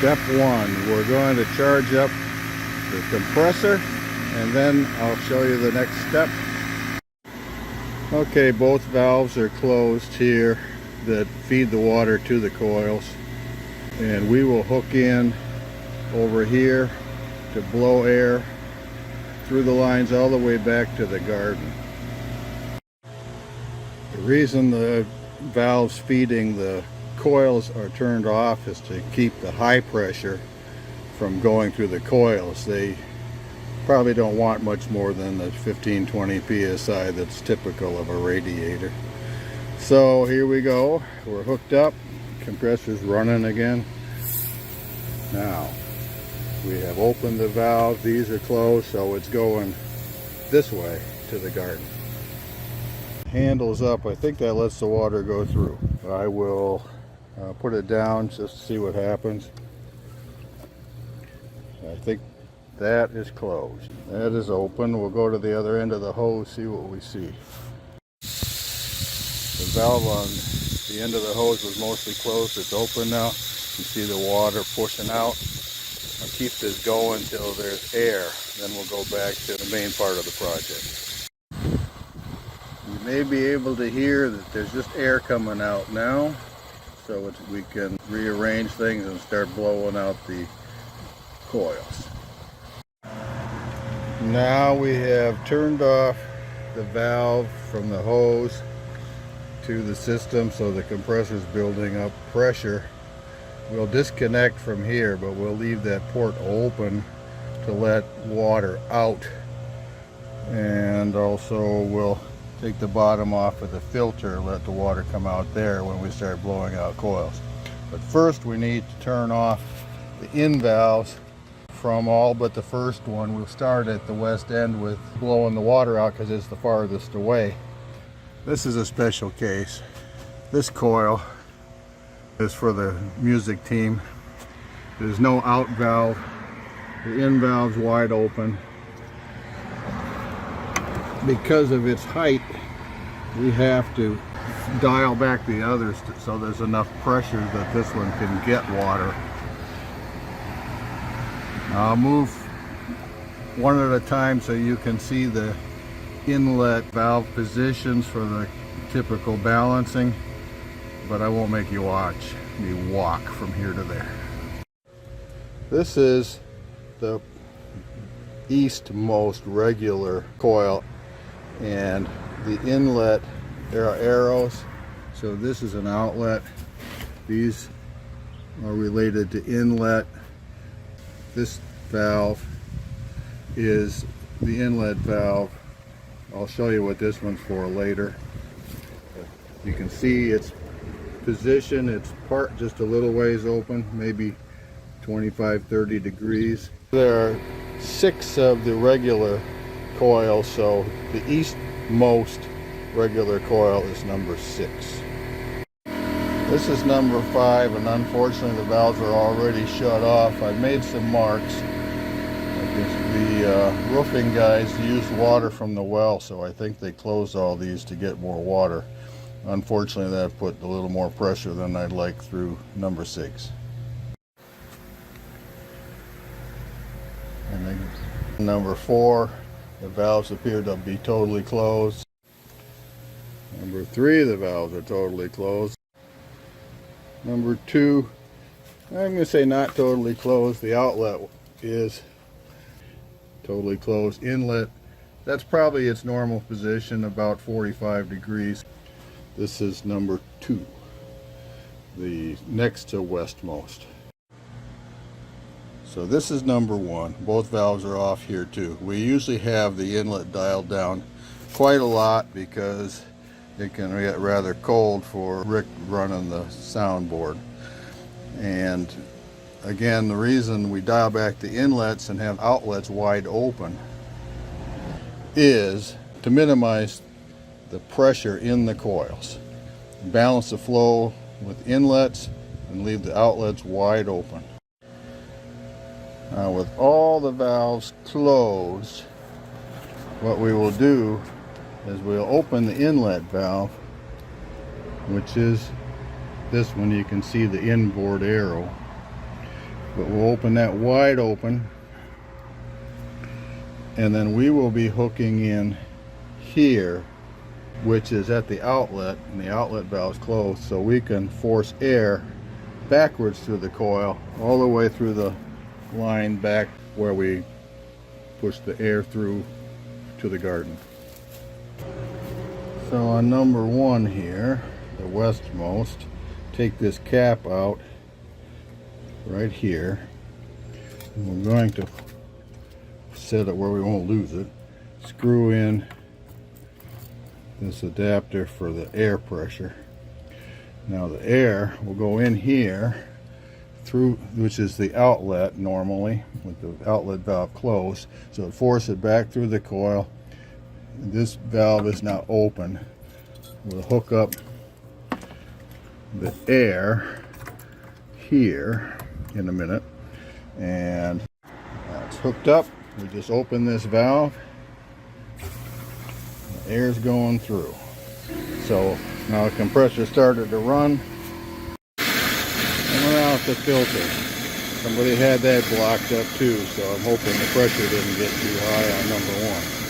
Step one, we're going to charge up the compressor, and then I'll show you the next step. Okay, both valves are closed here that feed the water to the coils, and we will hook in over here to blow air through the lines all the way back to the garden. The reason the valves feeding the coils are turned off is to keep the high pressure from going through the coils. They probably don't want much more than the 15-20 psi that's typical of a radiator. So here we go, we're hooked up, compressor's running again. Now we have opened the valve, these are closed, so it's going this way to the garden. Handles up, I think that lets the water go through. I will put it down just to see what happens. I think that is closed. That is open. We'll go to the other end of the hose, see what we see. The valve on the end of the hose was mostly closed. It's open now. You see the water pushing out. I'll keep this going until there's air. Then we'll go back to the main part of the project. You may be able to hear that there's just air coming out now. So we can rearrange things and start blowing out the coils. Now we have turned off the valve from the hose to the system, so the compressor's building up pressure. We'll disconnect from here, but we'll leave that port open to let water out. And also we'll take the bottom off of the filter, let the water come out there when we start blowing out coils. But first we need to turn off the in valves from all but the first one. We'll start at the west end with blowing the water out because it's the farthest away. This is a special case. This coil is for the music team. There's no out valve. The in valve's wide open. Because of its height, we have to dial back the others so there's enough pressure that this one can get water. I'll move one at a time so you can see the inlet valve positions for the typical balancing, but I won't make you watch me walk from here to there. This is the eastmost regular coil, and the inlet, there are arrows, so this is an outlet. These are related to inlet. This valve is the inlet valve. I'll show you what this one's for later. You can see its position, it's part just a little ways open, maybe 25-30 degrees. There are 6 of the regular coils, so the eastmost regular coil is number 6. This is number 5, and unfortunately the valves are already shut off. I've made some marks. The roofing guys used water from the well, so I think they closed all these to get more water. Unfortunately, that put a little more pressure than I'd like through number 6. And then number 4, the valves appear to be totally closed. Number 3, the valves are totally closed. Number 2, I'm going to say not totally closed. The outlet is totally closed. Inlet, that's probably its normal position, about 45 degrees. This is number 2, the next to westmost. So this is number 1. Both valves are off here too. We usually have the inlet dialed down quite a lot because it can get rather cold for Rick running the soundboard. And again, the reason we dial back the inlets and have outlets wide open is to minimize the pressure in the coils. Balance the flow with inlets and leave the outlets wide open. Now with all the valves closed, what we will do is we'll open the inlet valve, which is this one. You can see the inboard arrow. but we'll open that wide open, and then we will be hooking in here, which is at the outlet, and the outlet valve is closed, so we can force air backwards through the coil all the way through the line back where we push the air through to the garden. So on number 1 here, the westmost, take this cap out right here. And we're going to set it where we won't lose it. Screw in this adapter for the air pressure. Now the air will go in here through, which is the outlet normally, with the outlet valve closed, so it forces it back through the coil. This valve is now open. We'll hook up the air here in a minute, and it's hooked up. We just open this valve, the air's going through. So now the compressor started to run, and we're out the filter. Somebody had that blocked up too, so I'm hoping the pressure didn't get too high on number 1.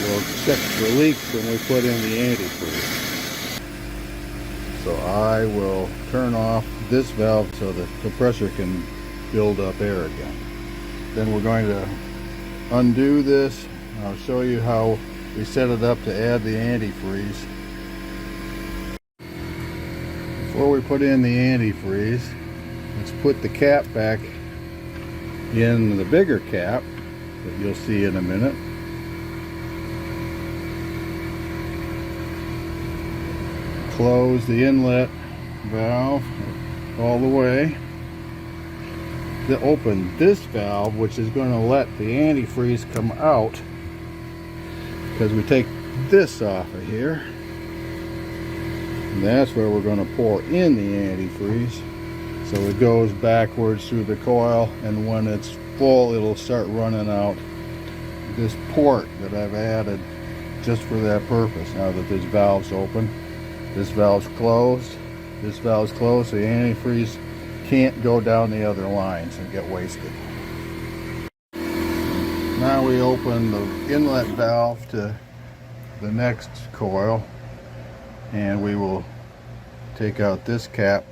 We'll check for leaks when we put in the antifreeze. So I will turn off this valve so the compressor can build up air again. Then we're going to undo this. I'll show you how we set it up to add the antifreeze. Before we put in the antifreeze, let's put the cap back in the bigger cap that you'll see in a minute. Close the inlet valve all the way. To open this valve, which is going to let the antifreeze come out, because we take this off of here, and that's where we're going to pour in the antifreeze. So it goes backwards through the coil, and when it's full it'll start running out this port that I've added just for that purpose. Now that this valve's open, this valve's closed, this valve's closed, so the antifreeze can't go down the other lines and get wasted. Now we open the inlet valve to the next coil, and we will take out this cap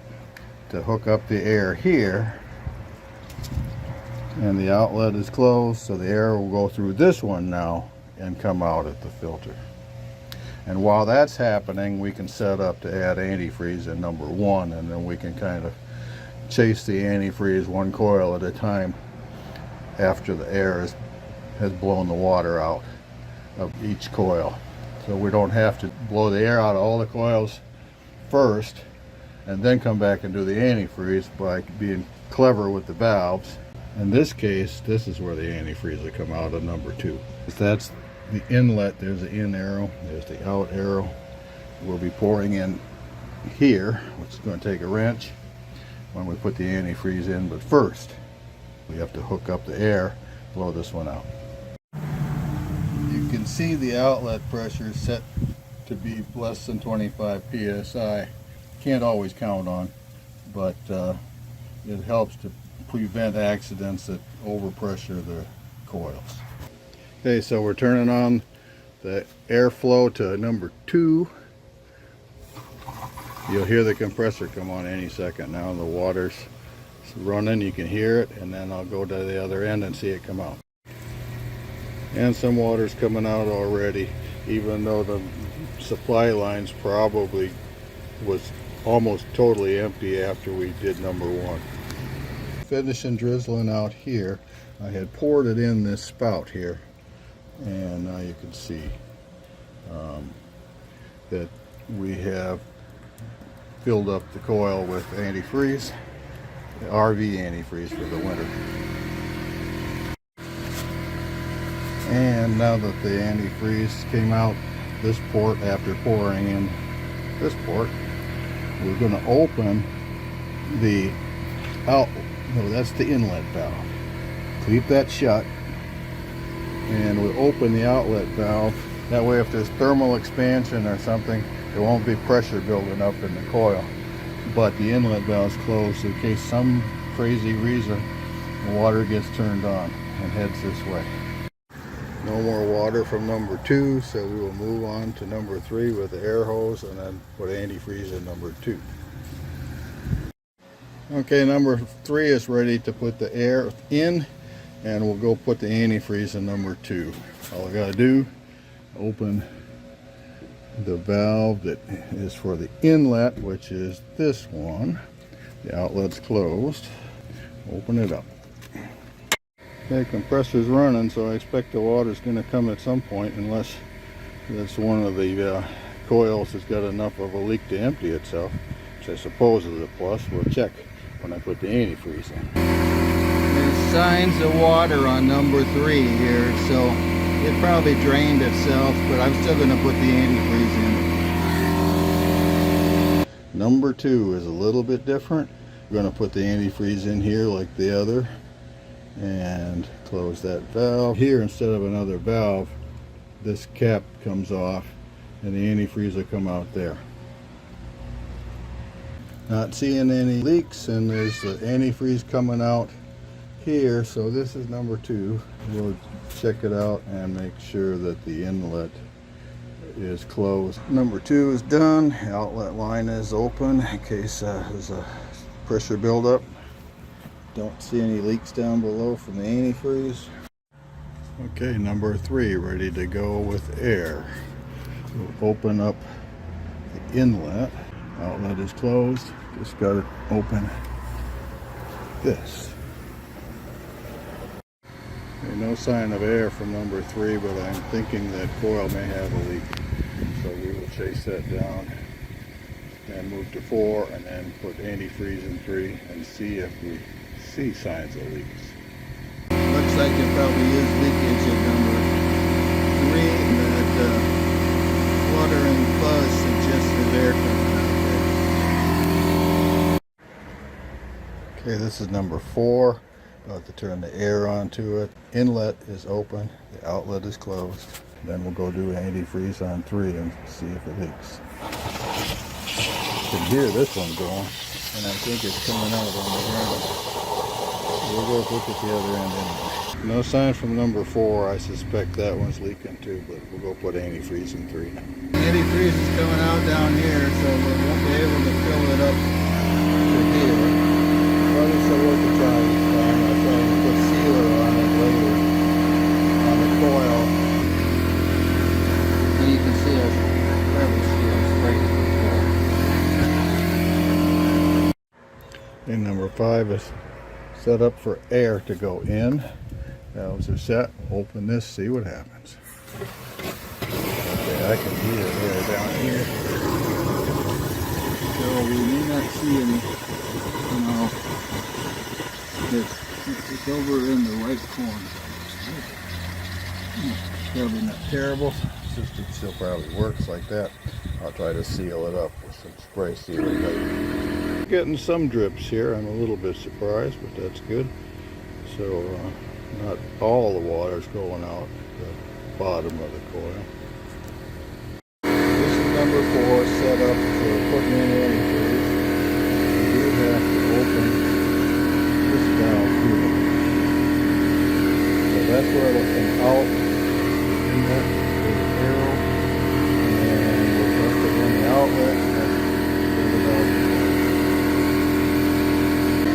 to hook up the air here, and the outlet is closed, so the air will go through this one now and come out at the filter. And while that's happening, we can set up to add antifreeze in number 1, and then we can kind of chase the antifreeze one coil at a time after the air has blown the water out of each coil. So we don't have to blow the air out of all the coils first and then come back and do the antifreeze by being clever with the valves. In this case, this is where the antifreeze will come out of number 2. If that's the inlet, there's the in arrow, there's the out arrow. We'll be pouring in here, which is going to take a wrench when we put the antifreeze in, but first we have to hook up the air, blow this one out. You can see the outlet pressure is set to be less than 25 psi. Can't always count on, but it helps to prevent accidents that overpressure the coils. Okay, so we're turning on the airflow to number 2. You'll hear the compressor come on any second now. The water's running, you can hear it, and then I'll go to the other end and see it come out. And some water's coming out already, even though the supply lines probably was almost totally empty after we did number 1. Finishing drizzling out here. I had poured it in this spout here, and now you can see that we have filled up the coil with antifreeze, the RV antifreeze for the winter. And now that the antifreeze came out this port after pouring in this port, we're going to open the that's the inlet valve. Keep that shut, and we'll open the outlet valve. That way if there's thermal expansion or something, there won't be pressure building up in the coil. But the inlet valve is closed in case some crazy reason, the water gets turned on and heads this way. No more water from number 2, so we will move on to number 3 with the air hose and then put antifreeze in number 2. Okay, number 3 is ready to put the air in, and we'll go put the antifreeze in number 2. All I gotta do, open the valve that is for the inlet, which is this one. The outlet's closed. Open it up. Okay, compressor's running, so I expect the water's going to come at some point, unless that's one of the coils that's got enough of a leak to empty itself, which I suppose is a plus. We'll check when I put the antifreeze in. There's signs of water on number 3 here, so it probably drained itself, but I'm still going to put the antifreeze in. Number 2 is a little bit different. We're going to put the antifreeze in here like the other and close that valve. Here, instead of another valve, this cap comes off and the antifreeze will come out there. Not seeing any leaks, and there's the antifreeze coming out here, so this is number 2. We'll check it out and make sure that the inlet is closed. Number 2 is done. The outlet line is open in case there's a pressure buildup. Don't see any leaks down below from the antifreeze. Okay, number 3 ready to go with air. We'll open up the inlet. Outlet is closed. Just got to open this. Okay, no sign of air from number 3, but I'm thinking that coil may have a leak. So we will chase that down and move to 4 and then put antifreeze in 3 and see if we see signs of leaks. Looks like there probably is leakage at number 3. That fluttering buzz suggests there's air coming out there. Okay, this is number 4. About to turn the air onto it. Inlet is open, the outlet is closed. Then we'll go do antifreeze on 3 and see if it leaks. You can hear this one going, and I think it's coming out on the ground. We'll go look at the other end anyway. No sign from number 4. I suspect that one's leaking too, but we'll go put antifreeze in 3. Antifreeze is coming out down here, so we won't be able to fill it up to here. Well, it's worth a try this time. I'll try to put sealer on it later, on the coil. And you can see us fairly sealed straight to the floor. And number 5 is set up for air to go in. Valves are set. Open this, see what happens. Okay, I can hear air down here. So we may not see any, it's over in the right corner. Probably not terrible. System still probably works like that. I'll try to seal it up with some spray sealer later. Getting some drips here. I'm a little bit surprised, but that's good. So not all the water's going out the bottom of the coil. This is number 4, set up for putting in antifreeze. You do have to open this valve here. So that's where it'll come out. In that with the arrow, and we'll dump it in the outlet and then put it out.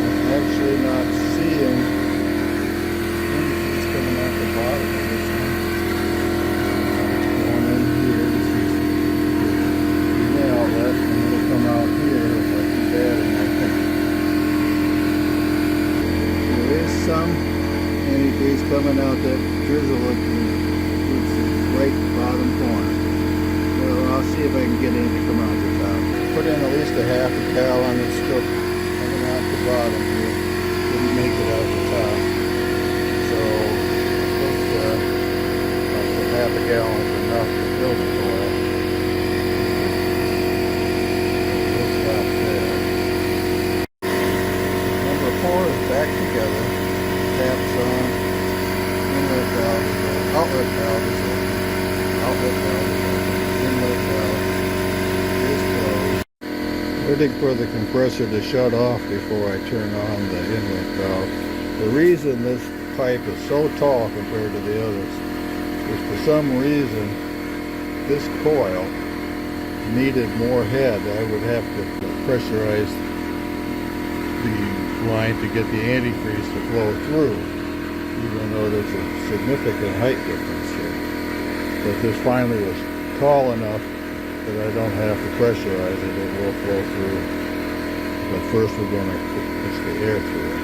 I'm actually not seeing antifreeze coming out the bottom of this one. Going in here, this is the outlet, and it'll come out here if I do that in my tank. There is some antifreeze coming out that drizzle looking. Right bottom corner. So I'll see if I can get in to come out the top. Put in at least a half a gallon of stuff coming out the bottom here. Didn't make it out the top. So I think about half a gallon is enough to fill the coil. We'll stop there. Number 4 is back together. Taps on. Inlet valve is open. Outlet valve is open. Outlet valve is open. Inlet valve is closed. waiting for the compressor to shut off before I turn on the inlet valve. The reason this pipe is so tall compared to the others is for some reason this coil needed more head. I would have to pressurize the line to get the antifreeze to flow through, even though there's a significant height difference here. But this finally was tall enough that I don't have to pressurize it. It will flow through. But first we're going to push the air through it.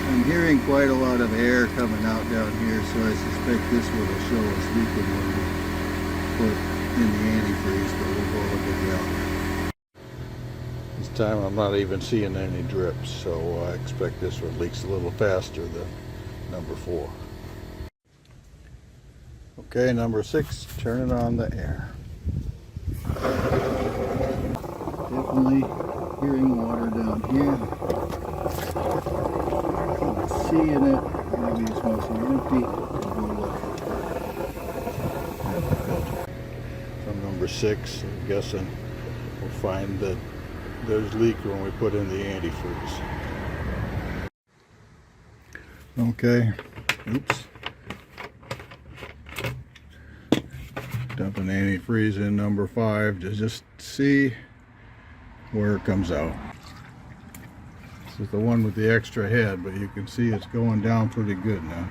I'm hearing quite a lot of air coming out down here, so I suspect this one will show us leaking when we put in the antifreeze, but we'll go look at the other. This time I'm not even seeing any drips, so I expect this one leaks a little faster than number 4. Okay, number 6, turning on the air. Definitely hearing water down here. Not seeing it. Maybe it's mostly empty. We'll look. From number 6, I'm guessing we'll find that there's leak when we put in the antifreeze. Okay, oops. Dumping antifreeze in number 5 to just see where it comes out. This is the one with the extra head, but you can see it's going down pretty good now.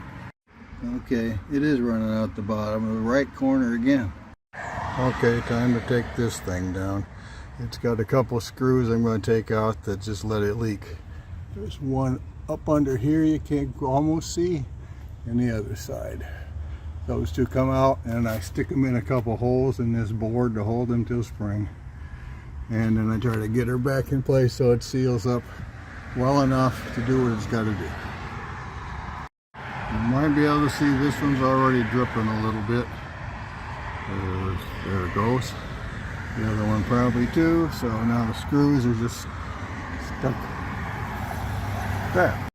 Okay, it is running out the bottom of the right corner again. Okay, time to take this thing down. It's got a couple screws I'm going to take out that just let it leak. There's one up under here you can almost see, and the other side. Those two come out, and I stick them in a couple holes in this board to hold them till spring. And then I try to get her back in place so it seals up well enough to do what it's got to do. You might be able to see this one's already dripping a little bit. There it goes. The other one probably too. So now the screws are just stuck there.